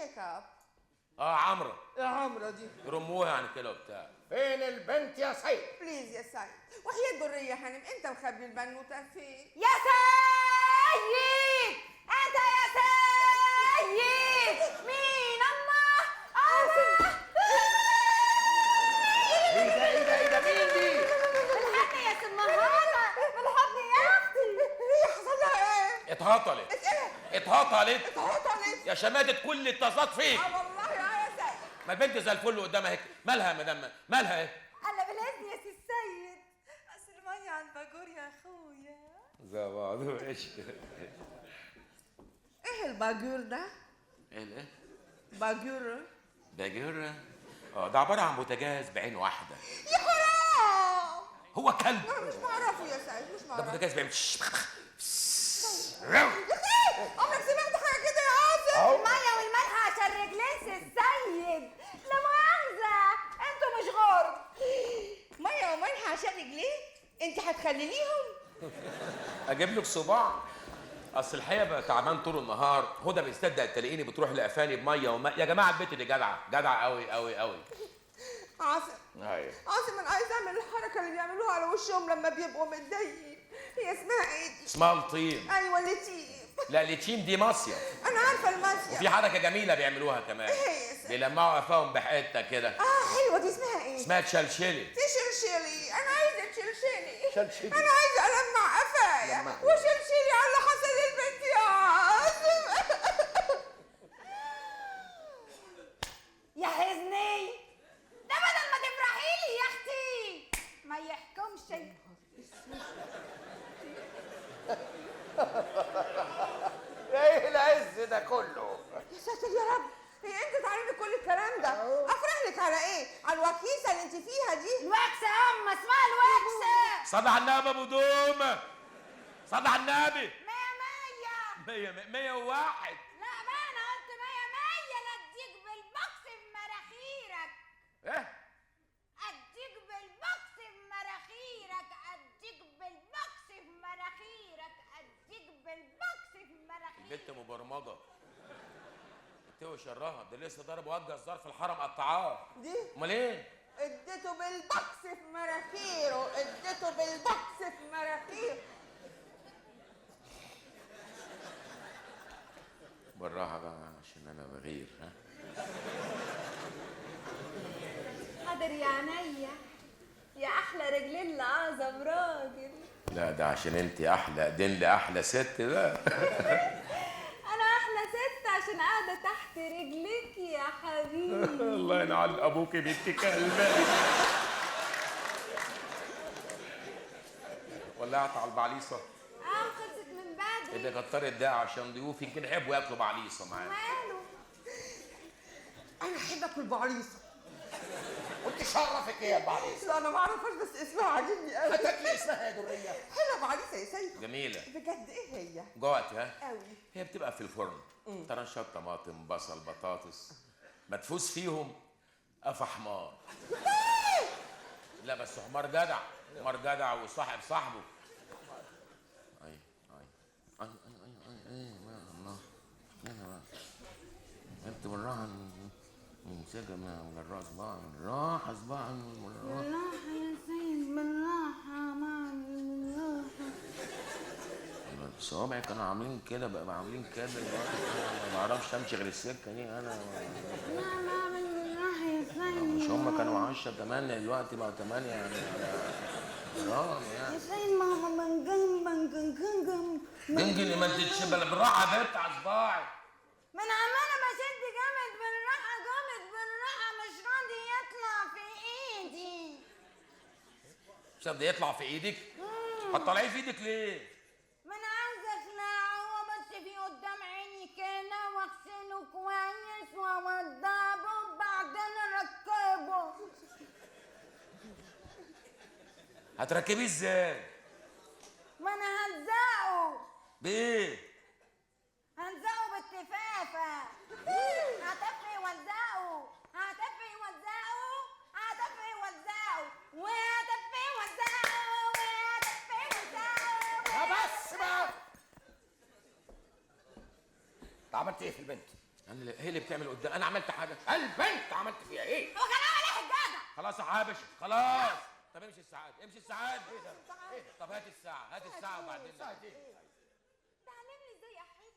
ميك اب. عمرو. يا عمرو دي رموها عن كده وبتاع. فين البنت يا سيد؟ بليز يا سيد، وحياة درية يا حنم، انت مخبي البنوتة فين؟ يا سيد انت يا سيد. مين الله؟ ايه ده مين دي؟ بالحضن يا سمهانة، بالحضن يا اختي. هي حصل لها ايه؟ اتهطلت. ايه؟ اتهطلت اتهطلت؟ يا شماتة كل اتصالات فيك. والله يا سيد. ما البنت زي الفل قدامها هيك. مالها يا مدام؟ مالها ايه؟ انا بالاذن يا سي السيد. اصل المية على الباجور يا اخويا. زي بعض. ايش؟ ايه الباجور ده؟ ايه؟ باجور؟ باجور؟ ده عبارة عن بوتاجاز بعين واحدة. يا حرام! هو كلب. مش بعرفه يا سيد، مش ده بعرفه. بوتاجاز بيعمل عمرك سمعت حاجة كده يا عاصم؟ المية والملح عشان رجلين سي السيد. لا مؤاخذة انتوا مش غرب. مية وملح عشان رجليه؟ انت هتخلينيهم؟ اجيب لك صباع. اصل الحقيقه بقى تعبان طول النهار. هدى بيصدق تلاقيني بتروح لقفاني بميه يا جماعه البنت دي جدعه جدعه قوي قوي قوي. عاصم، ايوه عاصم، انا عايزه اعمل الحركه اللي بيعملوها على وشهم لما بيبقوا متضايقين. هي اسمها ايه دي؟ اسمها لطيم. ايوه لطيف. لا لطيم دي مصيف. انا عارفه الماشيه. وفي حركه جميله بيعملوها كمان. ايه هي اسمها؟ بيلمعوا قفاهم بحته كده. حلوه دي، اسمها ايه؟ اسمها تشلشلي. تشلشلي. انا عايزه تشلشلي. شلشلي. انا عايزه المع قفايا وشلشلي على اللي حصل للبنت يا عاصم. يا حزني، ده بدل ما تفرحي لي يا اختي ما يحكمش. ايه العز ده كله؟ يا ساتر يا رب، هي انت تعلمي كل الكلام ده؟ افرح لك على ايه؟ على الوكيسه اللي انت فيها دي؟ الوكسة يا أما، اسمها الوكسة. صدع على النبي ابو دومه. صدع على النبي. 100 101. لا ما أنا قلت 100 لا أديك بالبوكس في مناخيرك. ايه؟ أديك بالبوكس في مناخيرك. أديك بالبوكس في مناخيرك. أديك بالبوكس في مناخيرك. البنت مبرمجه. اتوي شرها، ده لسه ضرب وجه الزار في الحرم قطعاه. دي امال ايه؟ اديته بالبكس في مناخيره، اديته بالبكس في مناخيره. بالراحه بقى عشان انا بغير. ها حاضر يا عينيا يا أحلى رجلين لأعظم راجل. لا ده عشان انت احلى ايدين لاحلى ست بقى. أنا أحلى ست عشان قاعدة تحت رجلك يا حبيبي. الله ينعل ابوكي بنت كلبه. ولعت على البعليصه. خلصت من بدري. اللي كترت ده عشان ضيوفي يمكن يحبوا ياكلوا بعليصه معانا. ماله؟ انا احب اكل بعليصه. وانت شرفك ايه يا بعليصه؟ لا انا ما اعرفهاش بس اسمها عاجبني قوي. هتاكلي اسمها يا دريه؟ حلوه بعليصه يا سيد. جميله بجد ايه هي؟ جوعت ها؟ قوي. هي بتبقى في الفرن. طرنشات طماطم بصل بطاطس مدفوس فيهم قفا حمار. لا بس حمار جدع. حمار جدع وصاحب صاحبه. اي الله. انت بالراحه منسجه من الراس بقى. بالراحه صباع بالراحة يا سيد، بالراحة بالراحة. صوابعي كانوا عاملين كده بقى عاملين كده دلوقتي. ما بعرفش امشي غير السكه دي انا. لا بالراحة يا سيد. مش هم كانوا 10 8 دلوقتي بقوا 8 يعني. حرام يا يعني. سيد ما هو من جنب جنجل ما انت بالراحه يا بنت على صباعي. ما انا عمالة بشد جامد بالراحة جامد بالراحة مش راضي يطلع في ايدي. مش ده يطلع في ايدك؟ هتطلعيه في ايدك ليه؟ ما انا عاوزة اخلعه هو بس في قدام عيني كده واغسله كويس واوضبه وبعدين اركبه. هتركبيه ازاي؟ ما انا هلزقه. بايه؟ هلزقه بالتفافة. هتفي والزقه. هتفي والزقه. هتفي والزقه. وهتفي والزقه. وهتفي والزقه. بس بقى. انت عملت ايه في البنت؟ هي اللي بتعمل قدام. انا عملت حاجه؟ البنت عملت فيها ايه؟ هو كان عمل ايه الجدع؟ خلاص يا حبش خلاص. طب امشي الساعات، امشي الساعات. طب هات الساعه، هات الساعه وبعدين تعلمني ازاي احب،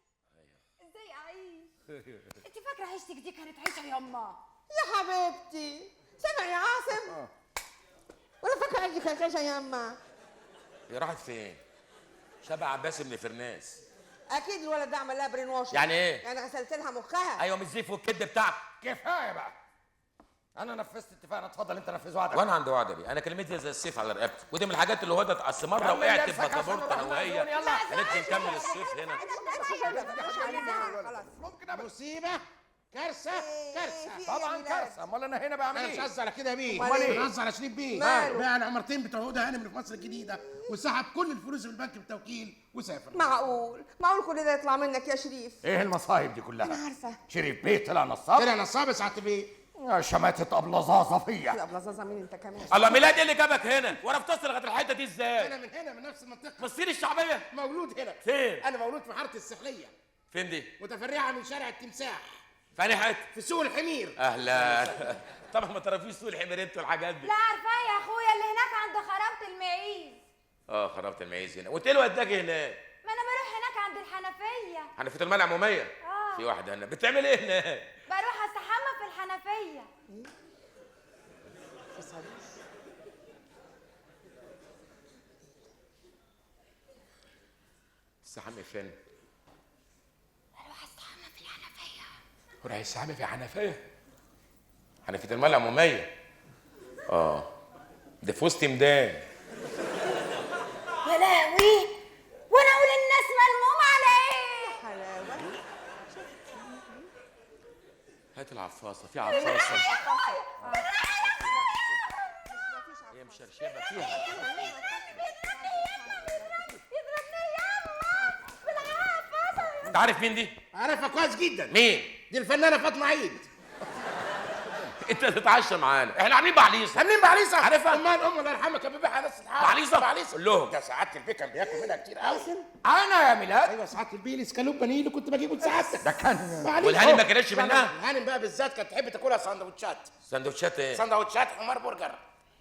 ازاي اعيش. انت فاكره عيشتك دي كانت عيشه يما؟ يا حبيبتي سامع يا عاصم؟ ولا فاكره عندي كانت عيشه ياما؟ هي راحت فين؟ شبه عباس بن فرناس. اكيد الولد ده عمل لها برين واشنج. يعني ايه؟ يعني غسلت لها مخها. ايوه، مش زيف والكد بتاعك. كفايه بقى. انا نفذت اتفاقنا، اتفضل انت نفذ وعدك. وانا عندي وعد بيه، انا كلمتي زي السيف على رقبتي، ودي من الحاجات اللي هدت اصل مره وقعت في بطابورت انا وهي. قالت لي نكمل الصيف هنا. ممكن ابقى مصيبه، كارثه، كارثه. طبعا كارثه. امال انا هنا بعمل انا مش ايه؟ قصدي على كده يا بيه، أمال إيه؟ انا قصدي على شريف بيه. ماله؟ باع العمارتين بتوع هدى هانم اللي في مصر الجديده وسحب كل الفلوس من البنك بالتوكيل وسافر. معقول كل ده يطلع منك يا شريف؟ ايه المصايب دي كلها؟ انا عارفه. شريف بيه طلع نصاب؟ طلع نصاب يا سعاده بيه. يا شماتة أبلظاظة فيا. يا بلازازا مين انت كمان؟ الله، ميلاد ايه اللي جابك هنا؟ وانا بتصل لغايه الحته دي ازاي؟ انا من هنا من نفس المنطقه، من الصين الشعبيه. مولود هنا. فين؟ انا مولود في حاره السحليه، فين دي؟ متفرعه من شارع التمساح في انهي حته؟ في سوق الحمير. اهلا. طبعا ما تعرفيش سوق الحمير انتوا الحاجات دي. لا عارفاه يا اخويا، اللي هناك عند خرابة المعيز. خربت المعيز هنا. وانت ايه اللي وداكي هناك؟ ما انا بروح هناك عند الحنفيه. حنفيه المنع عموميه؟ في واحده هنا. بتعمل ايه هناك؟ بروح استحمى في الحنفيه. تستحمي فين؟ بروح استحمى في الحنفيه. وراح يستحمي في حنفيه؟ حنفيه المنع عموميه. ده في وسط ميدان. يا لهوي، وانا اقول الناس ملموم على ايه؟ حلاوه. هات العفاصه، في عفاصه. هي مشرشبه فيها. انت عارف مين دي؟ عارفها كويس جدا. مين؟ دي الفنانه فاطمه عيد. انت تتعشى معانا، احنا عاملين بعليصه. عاملين بعليصه. عارفها؟ امال الله يرحمها كان بيبيعها نفس الحاجه. بعليصه؟ قول لهم. ده سعاده البيه كان بياكل منها كتير قوي. أنا يا ميلاد؟ ايوه سعاده البيه الاسكالوب بانيه اللي كنت بجيبه لسعادتك. ده كان والهاني ما كانتش منها؟ الهانم بقى بالذات كانت تحب تاكلها سندوتشات. سندوتشات ايه؟ سندوتشات حمار برجر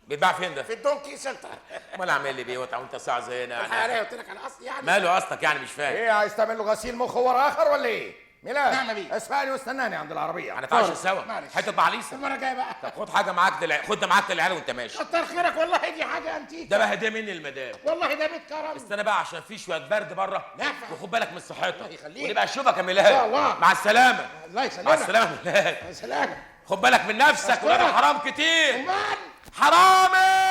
بيتباع فين ده؟ في الدونكي سنتر. امال اعمل لي بيه وانت ساعه زينا الحقيقه يعني؟ انا قلت لك على الاصل يعني. ماله قصدك يعني؟ مش فاهم. إيه، عايز تعمل له غسيل مخ ورا آخر ولا إيه؟ ميلاد نعم يا بيه. اسمعني واستناني عند العربية. هنتعشى سوا. معلش. حته بعليصه. المره الجايه بقى. طب خد حاجه معاك خد ده معاك للعيال وانت ماشي. كتر خيرك والله، دي حاجه انتيك. ده بقى هديه مني للمدام. والله ده بيت كرم. استنى بقى عشان في شويه برد بره. نافع. وخد بالك من صحتك. الله يخليك. ونبقى اشوفك يا ميلاد. إن شاء الله. مع السلامه. الله يسلمك. مع السلامه يا ميلاد. يا سلام. خد بالك من نفسك. أشكرك. ولا حرام كتير. امال. حرامي.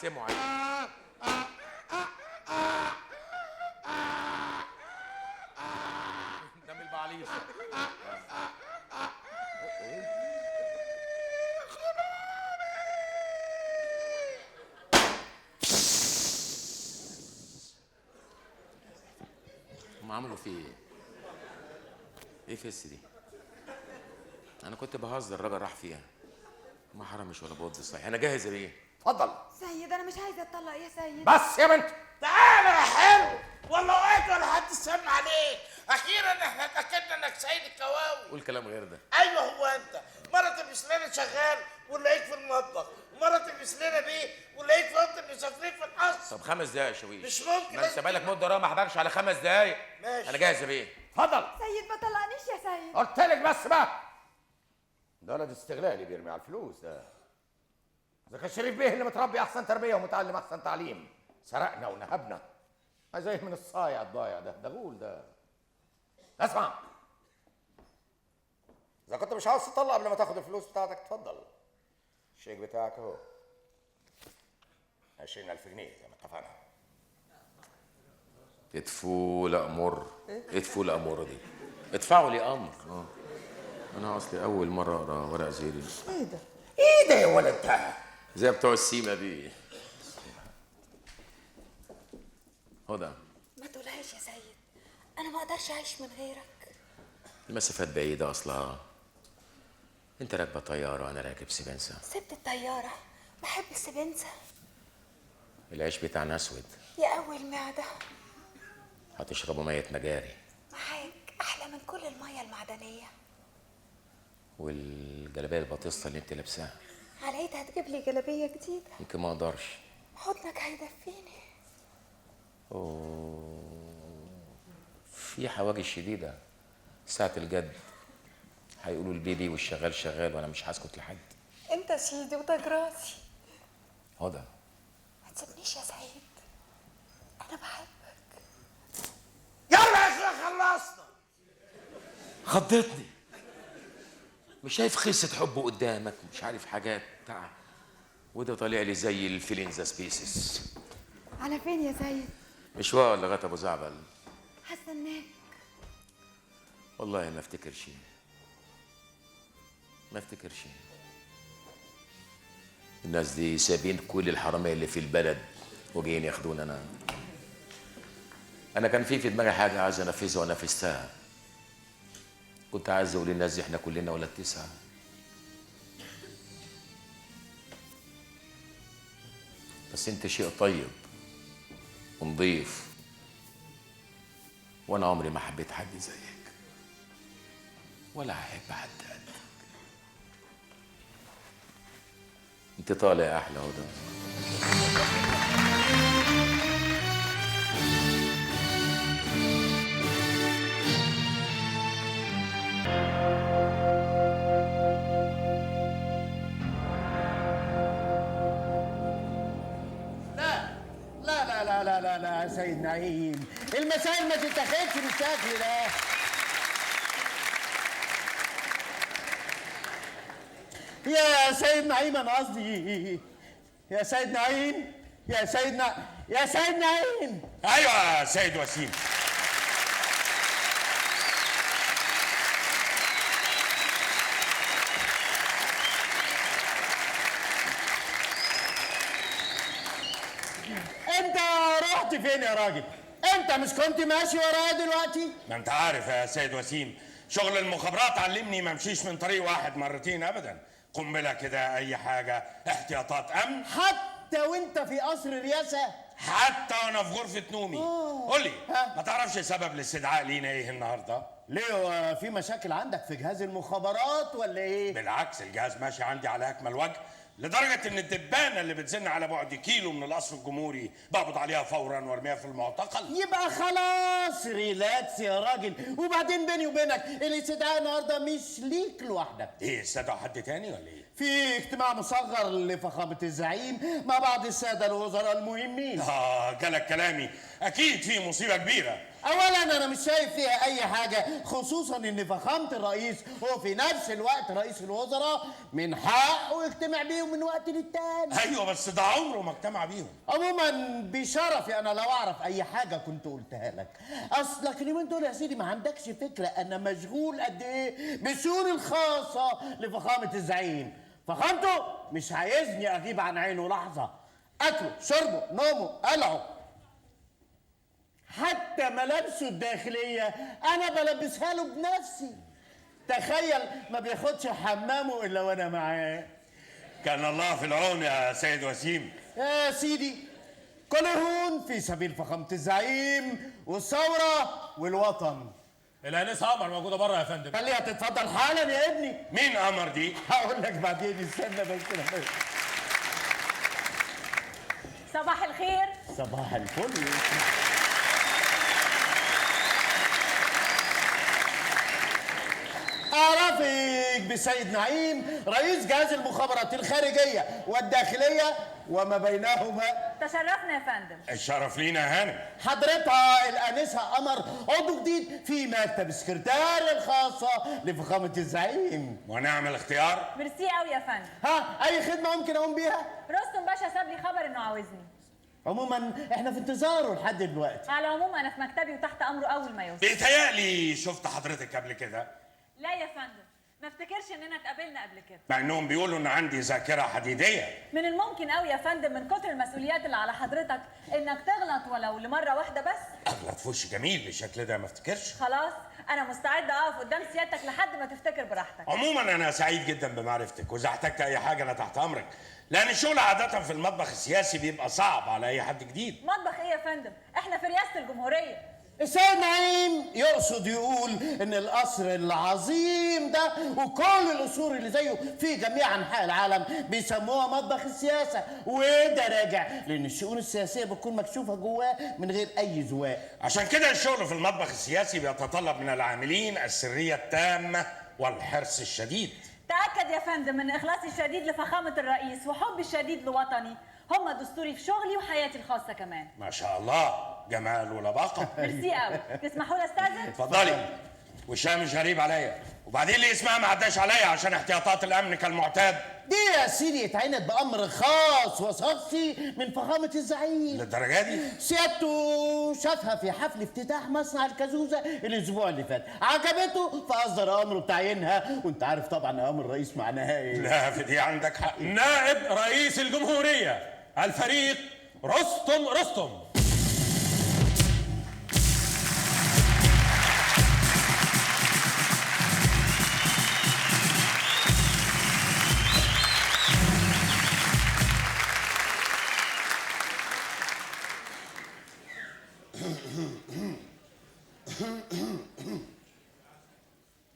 بيقسموا عليك. ده من البعليصه. هم عملوا فيه ايه؟ ايه فيس دي؟ انا كنت بهزر، الراجل راح فيها. ما حرمش ولا بود صحيح. انا جاهز يا بيه. اتفضل. سيد انا مش عايزه اتطلق يا سيد. بس يا بنت. تعالى يا حلو، والله وقعت ولا حد سمع عليك. اخيرا احنا اتاكدنا انك سيد الكواوي. قول كلام غير ده. ايوه هو انت. مره تلبس لنا شغال ونلاقيك في المطبخ، مره تلبس لنا بيه ونلاقيك في اوضه المسافرين في القصر. طب 5 دقايق يا شويش. مش ممكن. ما انت بالك مده راه ما احضرش على 5 دقايق. ماشي. انا جاهز يا بيه. اتفضل. سيد ما طلقنيش يا سيد. قلت لك بس بقى. ده ولد استغلالي بيرمي على الفلوس ده. إذا كان شريف بيه اللي متربي أحسن تربية ومتعلم أحسن تعليم سرقنا ونهبنا. عايز إيه من الصايع الضايع ده؟ ده غول ده. اسمع. إذا كنت مش عاوز تطلع قبل ما تاخد الفلوس بتاعتك اتفضل. الشيك بتاعك أهو. 20,000 جنيه زي ما اتفقنا. ادفوا لأمر. ادفوا لأمر دي. ادفعوا لي أمر. أنا أصلي أول مرة أقرأ ورق زي دي. ايه ده؟ ايه ده يا ولد ده؟ زي بتوع السيما دي. هدى، ما تقولهاش يا سيد، انا ما اقدرش اعيش من غيرك. المسافات بعيدة أصلها. أنت راكبة طيارة وأنا راكب سيبنسا. سبت الطيارة، بحب السبنسة. العيش بتاعنا أسود. يا أول معدة. هتشربوا مية مجاري. معاك أحلى من كل المية المعدنية. والجلابية البطيسة اللي أنت لابساها. على إيد هتجيب لي جلابية جديدة. يمكن ما أقدرش. حضنك هيدفيني. في حواجز شديدة ساعة الجد. هيقولوا البيبي والشغال شغال وأنا مش هسكت لحد. أنت سيدي وتاج راسي. هدى، ما تسيبنيش يا سيد، أنا بحبك. يلا يا شيخ خلصنا. خضتني. مش شايف قصة حب قدامك، مش عارف حاجات بتاع، وده طالع لي زي الفلينزا سبيسيس. على فين يا سيد؟ مشوار لغاية أبو زعبل. هستناك. والله ما افتكرش. ما افتكرش. الناس دي سابين كل الحرامية اللي في البلد وجايين ياخدونا. أنا كان في دماغي حاجة عايز أنفذها ونفذتها. كنت عايز أقول للناس دي إحنا كلنا ولاد 9. بس أنت شيء طيب ونضيف، وأنا عمري ما حبيت حد زيك ولا هحب حد قدك. أنت طالع يا أحلى هدى. لا يا سيد نعيم، المسائل ما تتاخدش بالشكل ده. يا سيد نعيم انا قصدي يا سيد نعيم، يا سيد نعيم. ايوه يا سيد وسيم. انت رحت فين يا راجل؟ انت مش كنت ماشي ورايا دلوقتي؟ ما انت عارف يا سيد وسيم، شغل المخابرات علمني ما امشيش من طريق واحد مرتين ابدا. قنبله كده، اي حاجه، احتياطات امن. حتى وانت في قصر الرئاسه؟ حتى وانا في غرفه نومي. قول لي، ها؟ ما تعرفش سبب الاستدعاء لينا ايه النهارده؟ ليه، هو في مشاكل عندك في جهاز المخابرات ولا ايه؟ بالعكس، الجهاز ماشي عندي على اكمل وجه، لدرجه ان الدبانه اللي بتزن على بعد كيلو من القصر الجمهوري بقبض عليها فورا وارميها في المعتقل. يبقى خلاص ريلاكس يا راجل. وبعدين بيني وبينك الاستدعاء النهارده مش ليك لوحدك. ايه، استدعوا حد تاني ولا ايه؟ في اجتماع مصغر لفخامة الزعيم مع بعض السادة الوزراء المهمين. جالك كلامي، اكيد في مصيبه كبيره. اولا انا مش شايف فيها اي حاجه، خصوصا ان فخامه الرئيس هو في نفس الوقت رئيس الوزراء، من حقه يجتمع بيهم من وقت للتاني. ايوه بس ده عمره ما اجتمع بيهم. عموما بشرفي انا لو اعرف اي حاجه كنت قلتها لك. اصلك اليومين دول يا سيدي ما عندكش فكره انا مشغول قد ايه بالشؤون الخاصه لفخامه الزعيم. فخامته مش عايزني اغيب عن عينه لحظه. اكله، شربه، نومه، قلعه، حتى ملابسه الداخليه انا بلبسها له بنفسي. تخيل ما بياخدش حمامه الا وانا معاه. كان الله في العون يا سيد وسيم. يا سيدي كل هون في سبيل فخامة الزعيم والثورة والوطن. الانسه قمر موجوده بره يا فندم. خليها تتفضل حالا يا ابني. مين قمر دي؟ هقول لك بعدين، استنى بس. صباح الخير. صباح الفل. أعرفك بسيد نعيم رئيس جهاز المخابرات الخارجية والداخلية وما بينهما. تشرفنا يا فندم. الشرف لينا يا هانم. حضرتها الآنسة قمر عضو جديد في مكتب السكرتارية الخاصة لفخامة الزعيم. ونعمل اختيار. ميرسي قوي يا فندم. ها، أي خدمة ممكن أقوم بيها؟ رستم باشا ساب لي خبر إنه عاوزني. عموما احنا في انتظاره لحد دلوقتي. على العموم أنا في مكتبي وتحت أمره أول ما يوصل. بيتهيألي شفت حضرتك قبل كده. لا يا فندم، ما افتكرش اننا اتقابلنا قبل كده. مع انهم بيقولوا ان عندي ذاكره حديديه. من الممكن قوي يا فندم من كتر المسؤوليات اللي على حضرتك انك تغلط ولو لمره واحده بس. اغلط في وش جميل بالشكل ده؟ ما افتكرش. خلاص انا مستعده اقف قدام سيادتك لحد ما تفتكر براحتك. عموما انا سعيد جدا بمعرفتك، واذا احتجت اي حاجه انا تحت امرك، لان الشغل عاده في المطبخ السياسي بيبقى صعب على اي حد جديد. مطبخ ايه يا فندم؟ احنا في رئاسه الجمهوريه. السيد نعيم يقصد يقول ان القصر العظيم ده وكل القصور اللي زيه في جميع انحاء العالم بيسموها مطبخ السياسه، وده راجع لان الشؤون السياسيه بتكون مكشوفه جواه من غير اي زواق. عشان كده الشغل في المطبخ السياسي بيتطلب من العاملين السريه التامه والحرص الشديد. تاكد يا فندم من اخلاصي الشديد لفخامه الرئيس وحبي الشديد لوطني هم دستوري في شغلي وحياتي الخاصه كمان. ما شاء الله، جمال ولباقه. ميرسي قوي. تسمحوا لي استاذن؟ اتفضلي. وشها مش غريب عليا، وبعدين اللي اسمها ما عداش عليا عشان احتياطات الامن كالمعتاد. دي يا سيدي اتعينت بامر خاص وشخصي من فخامه الزعيم. للدرجه دي؟ سيادته شافها في حفل افتتاح مصنع الكازوزه الاسبوع اللي فات، عجبته فاصدر امره بتعيينها، وانت عارف طبعا امر الرئيس معناها ايه. لا في دي عندك حق. نائب رئيس الجمهورية الفريق رستم.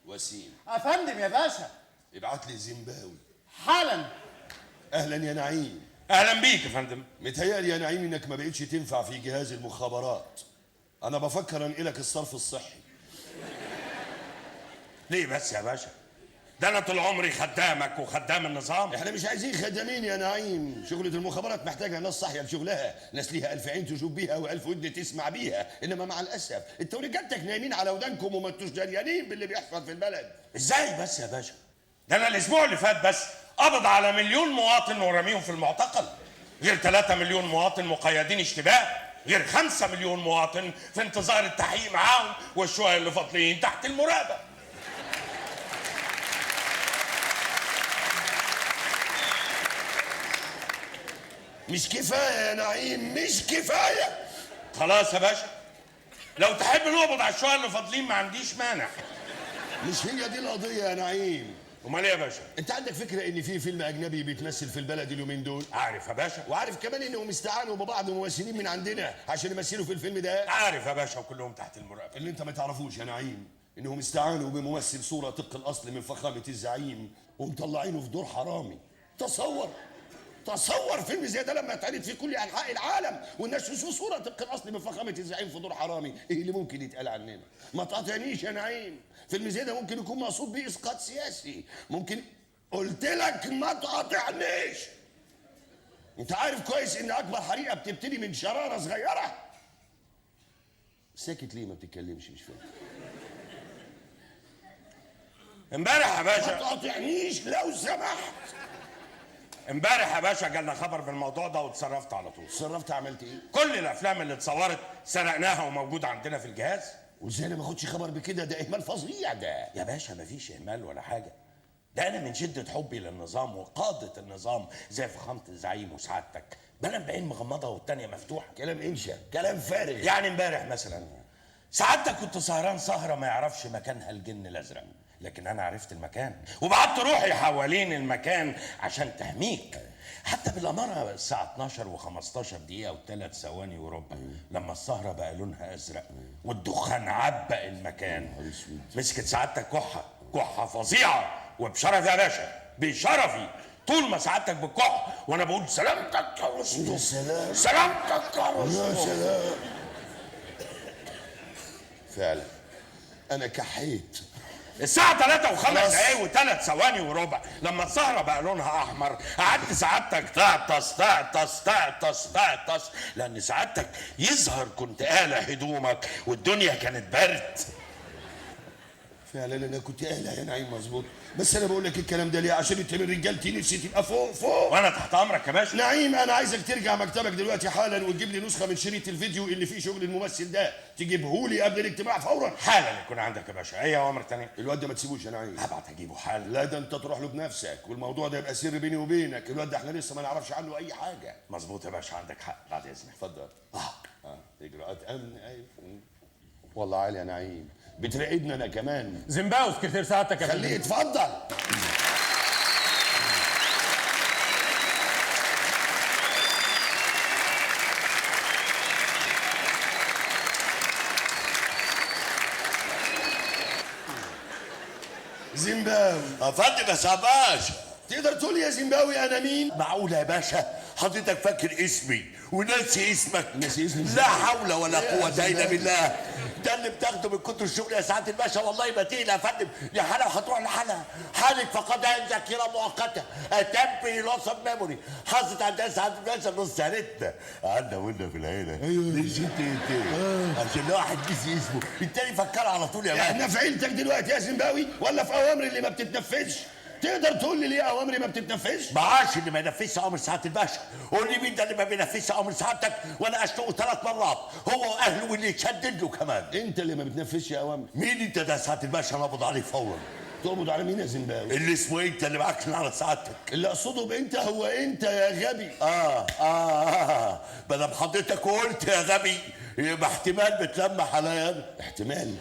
وسيم. افندم يا باشا. ابعت لي زيمباوي حالا. اهلا يا نعيم. اهلا بيك يا فندم. متهيألي يا نعيم انك ما بقتش تنفع في جهاز المخابرات. انا بفكر انقلك الصرف الصحي. ليه بس يا باشا؟ ده انا طول عمري خدامك وخدام النظام. احنا مش عايزين خدامين يا نعيم، شغلة المخابرات محتاجة ناس صاحية لشغلها، ناس ليها 1000 عين تشوف بيها و1000 ودن تسمع بيها، انما مع الاسف انتوا رجالتك نايمين على ودانكم وما انتوش دريانين باللي بيحصل في البلد. ازاي بس يا باشا؟ ده انا الاسبوع اللي فات بس قبض على 1,000,000 مواطن ورميهم في المعتقل، غير 3 مليون مواطن مقيدين اشتباه، غير 5 مليون مواطن في انتظار التحقيق معاهم والشوية اللي فاضلين تحت المراقبة. مش كفاية يا نعيم، مش كفاية. خلاص يا باشا، لو تحب نقبض على الشوية اللي فاضلين ما عنديش مانع. مش هي دي القضية يا نعيم. امال ايه يا باشا؟ انت عندك فكرة ان في فيلم اجنبي بيتمثل في البلد اليومين دول؟ عارف يا باشا. وعارف كمان انهم استعانوا ببعض ممثلين من عندنا عشان يمثلوا في الفيلم ده؟ عارف يا باشا، وكلهم تحت المراقبة. اللي انت ما تعرفوش يا نعيم انهم استعانوا بممثل صورة طبق الاصل من فخامة الزعيم ومطلعينه في دور حرامي. تصور فيلم زي ده لما يتعرض في كل انحاء العالم والناس يشوفوا صوره طبق الاصل من فخامه الزعيم في دور حرامي، ايه اللي ممكن يتقال عننا؟ ما تقاطعنيش يا نعيم، فيلم زي ده ممكن يكون مقصود بيه اسقاط سياسي، ممكن. قلت لك ما تقاطعنيش. انت عارف كويس ان اكبر حريقه بتبتدي من شراره صغيره. ساكت ليه ما بتتكلمش؟ مش فاهم. امبارح يا باشا، ما تقاطعنيش لو سمحت. امبارح يا باشا جالنا خبر بالموضوع ده واتصرفت على طول. اتصرفت؟ عملت ايه؟ كل الافلام اللي اتصورت سرقناها وموجوده عندنا في الجهاز. وازاي انا ما اخدش خبر بكده؟ ده اهمال فظيع ده. يا باشا مفيش اهمال ولا حاجه، ده انا من شده حبي للنظام وقاده النظام زي فخامه الزعيم وسعادتك بنام بعين مغمضه والتانيه مفتوحه. كلام انشا، كلام فارغ. يعني امبارح مثلا سعادتك كنت سهران سهره ما يعرفش مكانها الجن الازرق، لكن انا عرفت المكان وبعت روحي حوالين المكان عشان تحميك. حتى بالاماره الساعه 12 و15 دقيقه و3 ثواني وربع لما السهره بقى لونها ازرق والدخان عبق المكان، مسكت سعادتك كحه فظيعه، وبشرف يا باشا، بشرفي طول ما سعادتك بتكح وانا بقول سلامتك يا رستم. يا سلام، سلامتك يا رستم. يا سلام. فعلا انا كحيت. الساعة 3 و5 دقايق و3 ثواني وربع لما السهرة بقى لونها أحمر قعدت سعادتك تعطس لأن سعادتك يظهر كنت قالع هدومك والدنيا كانت برد. فعلا انا كنت قالع يا نعيم، مظبوط. بس انا بقول لك الكلام ده ليه؟ عشان انت من رجالتي نفسي تبقى فوق فوق. وانا تحت امرك يا باشا. نعيم، انا عايزك ترجع مكتبك دلوقتي حالا وتجيب لي نسخه من شريط الفيديو اللي فيه شغل الممثل ده، تجيبه لي قبل الاجتماع فورا. حالا يكون عندك يا باشا. اي اوامر تانية؟ الواد ده ما تسيبوش يا نعيم. هبعت اجيبه حالا. لا ده انت تروح له بنفسك، والموضوع ده يبقى سر بيني وبينك. الواد ده احنا لسه ما نعرفش عنه اي حاجه. مظبوط يا باشا، عندك حق. بعد اذنك. اتفضل. اجراءات امن. ايوه والله عالي يا نعيم، بتراقبنا انا كمان. زيمباوي سكرتير سعادتك يا خليه يتفضل. زيمباوي. افندم يا سعباش. تقدر تقول لي يا زيمباوي انا مين؟ معقولة يا باشا حضرتك فاكر اسمي وناسي اسمك؟ ناسي اسمي؟ لا حول ولا قوة الا بالله. ده اللي بتاخده من كتر الشغل يا سعادة الباشا. والله ما تقيل يا فندم، دي حالة وهتروح لحالها. حالة فقدان ذاكرة مؤقتة، temporary loss of memory، حصلت عندها سعادة الباشا نص سنتنا. قعدنا وقلنا في العيلة. ايوه ليش انت عشان واحد نسي اسمه التاني فكر على طول يا باشا. احنا في عيلتك دلوقتي يا زيمباوي ولا في اوامر اللي ما بتتنفذش؟ تقدر تقول لي ليه اوامري ما بتتنفذش؟ معاش اللي ما ينفذش امر سعاده الباشا. قول لي مين ده اللي ما بينفذش امر سعادتك وانا اشتقه 3 مرات، هو واهله واللي يتشدد له كمان. انت اللي ما بتنفذش اوامر. مين انت ده سعاده الباشا؟ انا اقبض عليك فورا. تقبض على مين يا زيمباوي؟ اللي اسمه انت اللي معاك على سعادتك. اللي اقصده بانت هو انت يا غبي. ما دام حضرتك قلت يا غبي يبقى احتمال بتلمح عليا انا. احتمال؟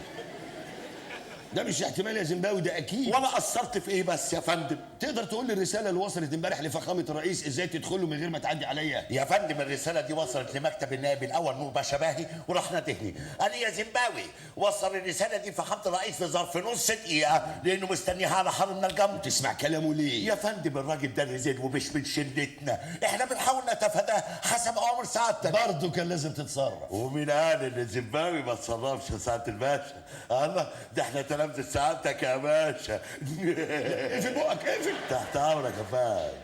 ده مش احتمال يا زيمباوي، ده اكيد. وانا قصرت في ايه بس يا فندم؟ تقدر تقول لي الرساله اللي وصلت امبارح لفخامه الرئيس ازاي تدخله من غير ما تعدي عليا؟ يا فندم الرساله دي وصلت لمكتب النائب الاول نور باشا باهي وراح نادهني قال لي يا زيمباوي وصل الرساله دي فخامه الرئيس في ظرف نص دقيقه لانه مستنيها على حر من الجنب. تسمع كلامه ليه؟ يا فندم الراجل ده نزل ومش من شلتنا، احنا بنحاول نتفاداه حسب اوامر سعادتك. برضه كان لازم تتصرف. ومين قال ان زيمباوي ما اتصرفش يا سعاده الباشا؟ الله ده احنا تلامذه سعادتك يا باشا. اقفل بقك اقفل. تحت امرك يا فندم.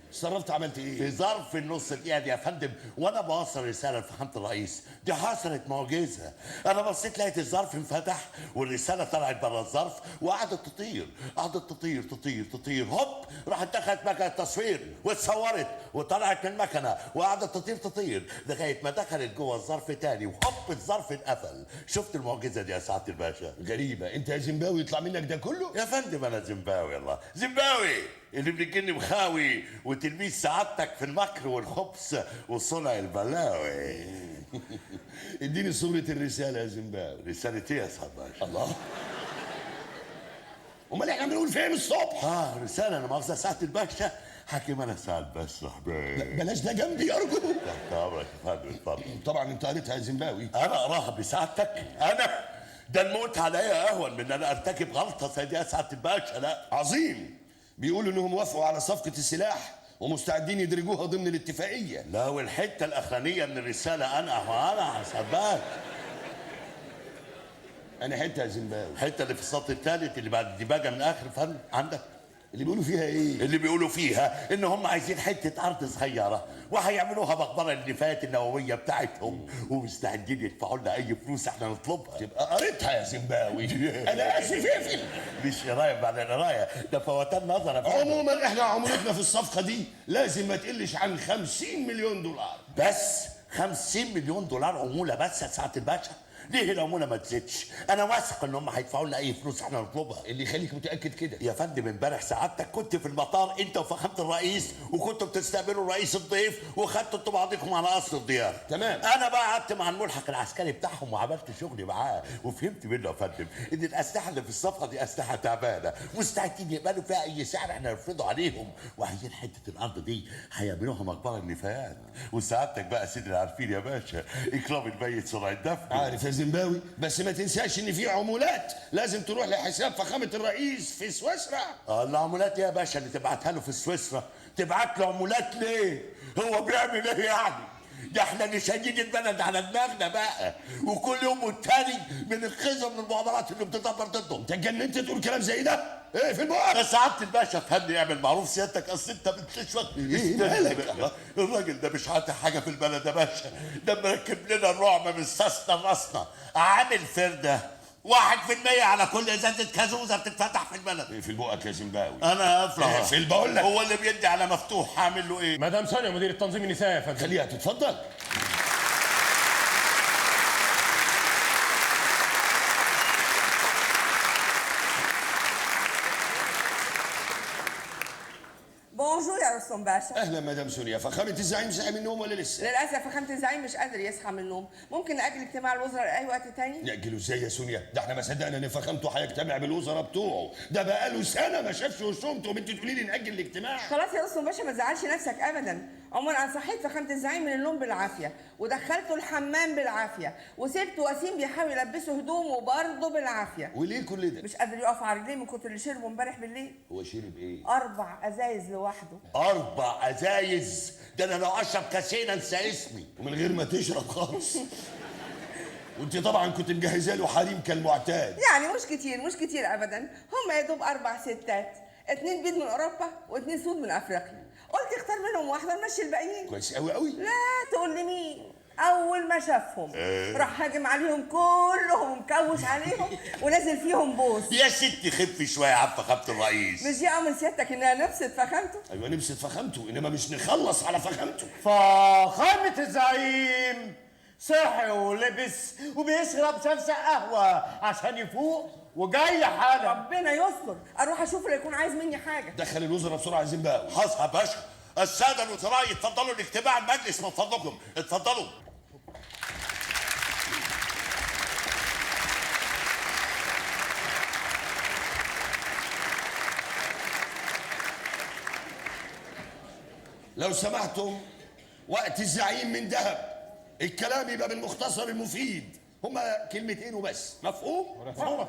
اتصرفت عملت ايه؟ في ظرف النص دقيقة دي يا فندم وانا بوصل رسالة لفخامة الرئيس دي حصلت معجزة. انا بصيت لقيت الظرف انفتح والرسالة طلعت بره الظرف وقعدت تطير، قعدت تطير تطير تطير، هوب راحت دخلت مكنة تصوير واتصورت وطلعت من المكنة وقعدت تطير تطير لغاية ما دخلت جوه الظرف تاني وهوب الظرف اتقفل. شفت المعجزة دي يا سعادة الباشا؟ غريبة. انت يا زيمباوي يطلع منك ده كله؟ يا فندم انا زيمباوي. الله زيمباوي اللي بيجيني مخاوي وتلميذ سعادتك في المكر والخبز وصنع البلاوي. اديني صورة الرسالة يا زيمباوي. رسالة ايه يا سعادة الباشا؟ الله، امال احنا بنقول فين الصبح؟ رسالة انا مؤاخذة سعادة الباشا. حكيم انا سعد بس صاحبي. بلاش ده جنبي ارجو. تحت امرك يا فندم اتفضل. طبعا انت قريتها يا زيمباوي. انا اقراها بسعادتك؟ انا ده الموت عليا اهون من ان انا ارتكب غلطة زي دي يا سعادة الباشا. لا عظيم. بيقولوا انهم وافقوا على صفقة السلاح ومستعدين يدرجوها ضمن الاتفاقية. لا والحتة الاخرانية من الرسالة انا حسابات. انا حتة يا زيمباوي. الحتة اللي في السطر الثالث اللي بعد الديباجة من اخر فندم عندك. اللي بيقولوا فيها ايه؟ اللي بيقولوا فيها ان هم عايزين حته ارض صغيره وهيعملوها مقبره للنفايات النوويه بتاعتهم ومستعدين يدفعوا لنا اي فلوس احنا نطلبها. تبقى قريتها يا زيمباوي. انا اسف اقفل. مش قرايه بعد القرايه، ده فوتان نظر يا فندم. عموما احنا عمولتنا في الصفقه دي لازم ما تقلش عن 50 مليون دولار. بس 50 مليون دولار عموله بس يا سعاده الباشا؟ ليه العموله ما تزيدش؟ انا واثق ان هم هيدفعوا لنا اي فلوس احنا نطلبها. اللي يخليك متاكد كده؟ يا فندم امبارح سعادتك كنت في المطار انت وفخامه الرئيس وكنتوا بتستقبلوا رئيس الضيف وخدتوا انتوا بعضكم على قصر الضيافه. تمام. انا بقى قعدت مع الملحق العسكري بتاعهم وعملت شغلي معاه وفهمت منه يا فندم ان الاسلحه اللي في الصفقه دي اسلحه تعبانه مستعدين يقبلوا فيها اي سعر احنا نفرضه عليهم وعايزين حته الارض دي هيعملوها مقبره النفايات. وسعادتك بقى سيدنا عارفين يا باشا اكرام الميت صنع الدفن. عارف يا زيمباوي، بس ما تنساش ان في عمولات لازم تروح لحساب فخامه الرئيس في سويسرا. العمولات يا باشا اللي تبعتها له في سويسرا تبعت له عمولات ليه؟ هو بيعمل ايه يعني؟ ده احنا اللي شايلين البلد على دماغنا بقى وكل يوم والتاني بننقذهم من المؤامرات اللي بتدبر ضدهم. انت اتجننت تقول كلام زي ده؟ ايه في البقر؟ بس سعاده الباشا فهمني اعمل معروف سيادتك اصل انت بتشوف ايه مالك؟ الراجل ده مش عاطي حاجه في البلد يا باشا، ده مركب لنا الرعب من ساسنا لراسنا، عامل فرده 1% على كل ازازه كازوزه بتتفتح في البلد. في البقك يا زيمباوي. انا افلح في البقول لك. هو اللي بيدي على مفتوح هعمل له ايه؟ مدام سونيا مدير التنظيم النسائي يا فندم. خليها تتفضل. بونجور يا رستم باشا. اهلا مدام سونيا، فخامه الزعيم صحي من النوم ولا لسه؟ للاسف فخامه الزعيم مش قادر يصحى من النوم، ممكن ناجل اجتماع الوزراء لاي وقت تاني؟ نأجله ازاي يا سونيا؟ ده احنا ما صدقنا ان فخامته هيجتمع بالوزراء بتوعه، ده بقاله سنه ما شافش وشهم، تقوم انت تقولي لي نأجل الاجتماع؟ خلاص يا رستم باشا ما تزعلش نفسك ابدا. عموما انا صحيت فخامه الزعيم من النوم بالعافيه، ودخلته الحمام بالعافيه، وسبت وسيم بيحاول يلبسه هدومه برضه بالعافيه. وليه كل ده؟ مش قادر يقف على رجليه من كتر اللي شربه امبارح بالليل. هو شرب ايه؟ 4 ازايز لوحده. 4 ازايز؟ ده انا لو اشرب كاسين انسى اسمي ومن غير ما تشرب خالص. وانت طبعا كنت مجهزه له حريم كالمعتاد. يعني مش كتير ابدا، هم يا دوب 4 ستات، 2 بيض من اوروبا و2 سود من افريقيا. قلت اختار منهم واحده نمشي الباقيين. كويس قوي قوي. لا تقول لي مين؟ اول ما شافهم راح هاجم عليهم كلهم ومكوش عليهم ونازل فيهم بوس. يا ستي خفي شويه يا عم فخامه الرئيس. مش دي امر سيادتك انها نفست فخامته؟ ايوه نمسك فخامته، انما مش نخلص على فخامته. فخامة الزعيم صحي ولبس وبيشرب شمسة قهوة عشان يفوق وجاي حالا. ربنا يستر، اروح اشوف اللي يكون عايز مني حاجه. دخل الوزراء بسرعه يا زيمباوي. حاضر يا باشا. الساده الوزراء يتفضلوا لاجتماع المجلس من فضلكم، اتفضلوا. لو سمحتم، وقت الزعيم من ذهب، الكلام يبقى بالمختصر المفيد، هما كلمتين وبس، مفهوم؟ مفهوم.